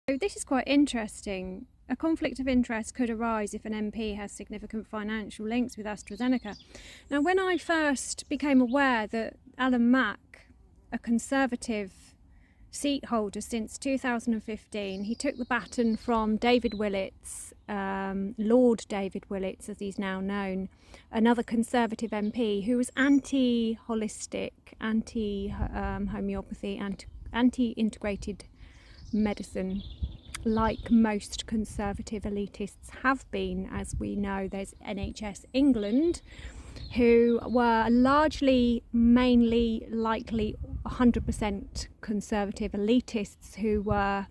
So this is quite interesting. A conflict of interest could arise if an MP has significant financial links with AstraZeneca. Now, when I first became aware that Alan Mak, a Conservative seat holder since 2015, he took the baton from David Willetts, Lord David Willetts as he's now known, another Conservative MP who was anti-holistic, anti-homeopathy, anti-integrated medicine, like most Conservative elitists have been. As we know, there's NHS England, who were largely, mainly, likely 100% Conservative elitists who were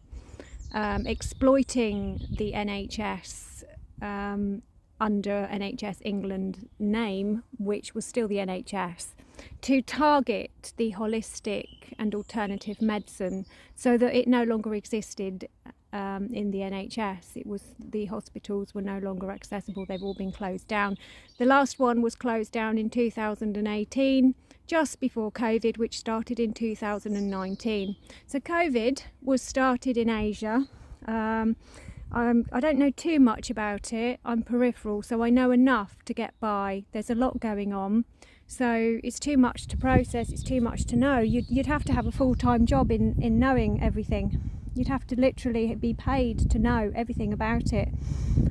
exploiting the NHS under NHS England name, which was still the NHS, to target the holistic and alternative medicine so that it no longer existed in the NHS. It was, the hospitals were no longer accessible. They've all been closed down. The last one was closed down in 2018, just before COVID, which started in 2019. So COVID was started in Asia. I don't know too much about it. I'm peripheral, so I know enough to get by. There's a lot going on, so it's too much to process, it's too much to know. You'd have to have a full-time job in knowing everything. You'd have to literally be paid to know everything about it.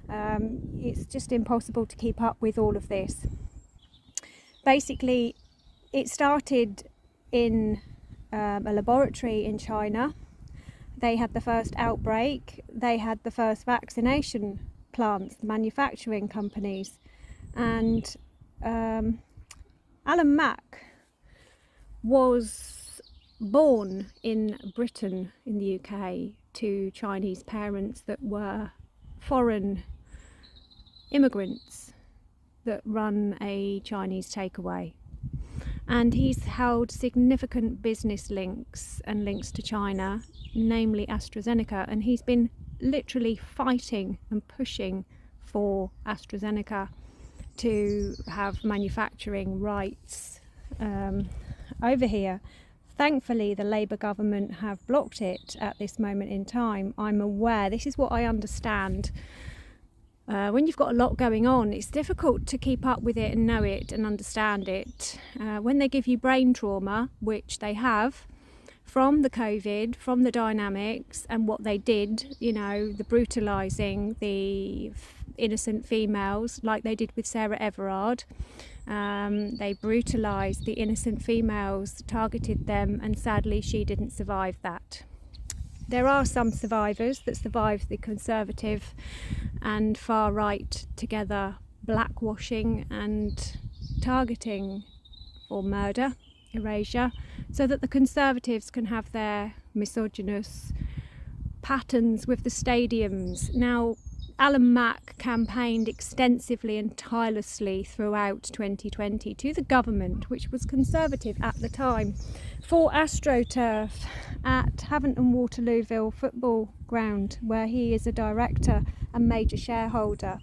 It's just impossible to keep up with all of this. Basically, it started in a laboratory in China. They had the first outbreak, they had the first vaccination plants, manufacturing companies, and Alan Mak was born in Britain, in the UK, to Chinese parents that were foreign immigrants that run a Chinese takeaway. And he's held significant business links and links to China, namely AstraZeneca, and he's been literally fighting and pushing for AstraZeneca to have manufacturing rights over here. Thankfully, the Labour government have blocked it at this moment in time. I'm aware, this is what I understand. When you've got a lot going on, it's difficult to keep up with it and know it and understand it. When they give you brain trauma, which they have, from the COVID, from the dynamics and what they did, you know, the brutalising the innocent females, like they did with Sarah Everard. They brutalised the innocent females, targeted them, and sadly she didn't survive that. There are some survivors that survived the Conservative and far right together blackwashing and targeting for murder, erasure, so that the Conservatives can have their misogynist patterns with the stadiums. Now, Alan Mak campaigned extensively and tirelessly throughout 2020 to the government, which was Conservative at the time, for AstroTurf at Havant Waterlooville football ground, where he is a director and major shareholder.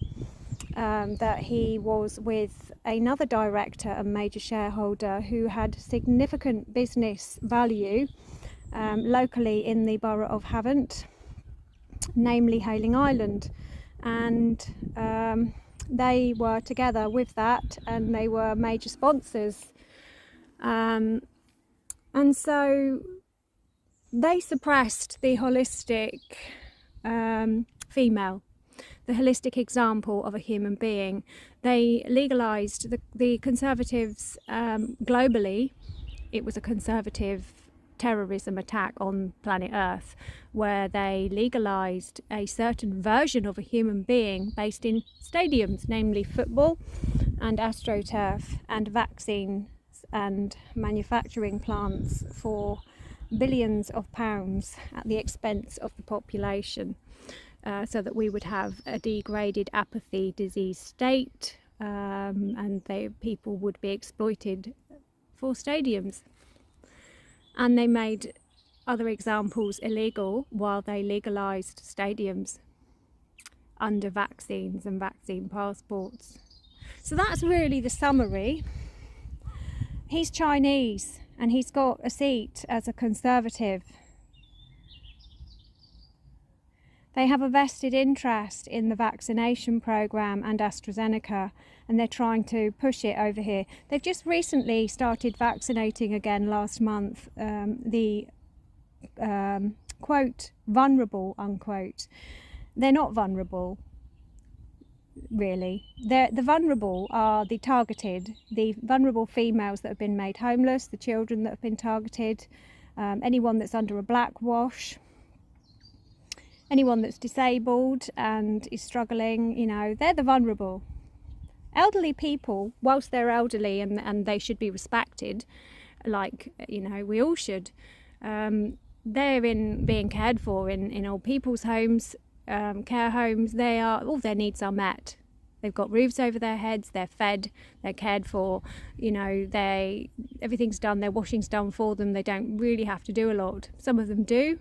That he was with another director and major shareholder who had significant business value locally in the borough of Havant, namely Hayling Island. And they were together with that, and they were major sponsors. And so they suppressed the holistic female, the holistic example of a human being. They legalised the Conservatives globally. It was a Conservative terrorism attack on planet Earth, where they legalised a certain version of a human being based in stadiums, namely football and AstroTurf and vaccines and manufacturing plants for billions of pounds at the expense of the population, so that we would have a degraded apathy disease state, and people would be exploited for stadiums. And they made other examples illegal while they legalised stadiums under vaccines and vaccine passports. So that's really the summary. He's Chinese and he's got a seat as a Conservative. They have a vested interest in the vaccination programme and AstraZeneca, and they're trying to push it over here. They've just recently started vaccinating again last month, the quote, vulnerable, unquote. They're not vulnerable, really. The vulnerable are the targeted, the vulnerable females that have been made homeless, the children that have been targeted, anyone that's under a blackwash, anyone that's disabled and is struggling, you know, they're the vulnerable. Elderly people, whilst they're elderly and they should be respected, like, you know, we all should, they're being cared for in old people's homes, care homes. All their needs are met. They've got roofs over their heads, they're fed, they're cared for, you know, everything's done, their washing's done for them. They don't really have to do a lot. Some of them do,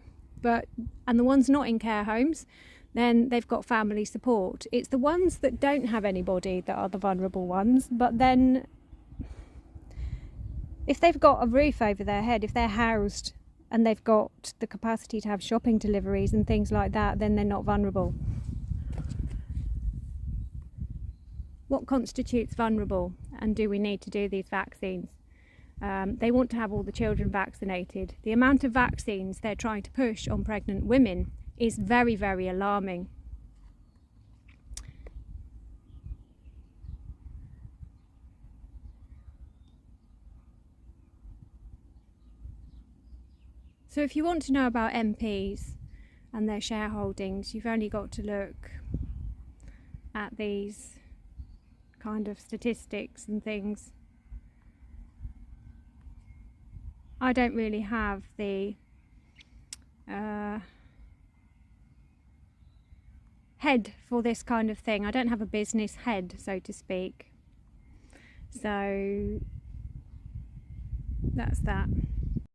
and the ones not in care homes, then they've got family support. It's the ones that don't have anybody that are the vulnerable ones. But then if they've got a roof over their head, if they're housed and they've got the capacity to have shopping deliveries and things like that, then they're not vulnerable. What constitutes vulnerable, and do we need to do these vaccines? They want to have all the children vaccinated. The amount of vaccines they're trying to push on pregnant women is very, very alarming. So if you want to know about MPs and their shareholdings, you've only got to look at these kind of statistics and things. I don't really have the head for this kind of thing. I don't have a business head, so to speak. So that's that.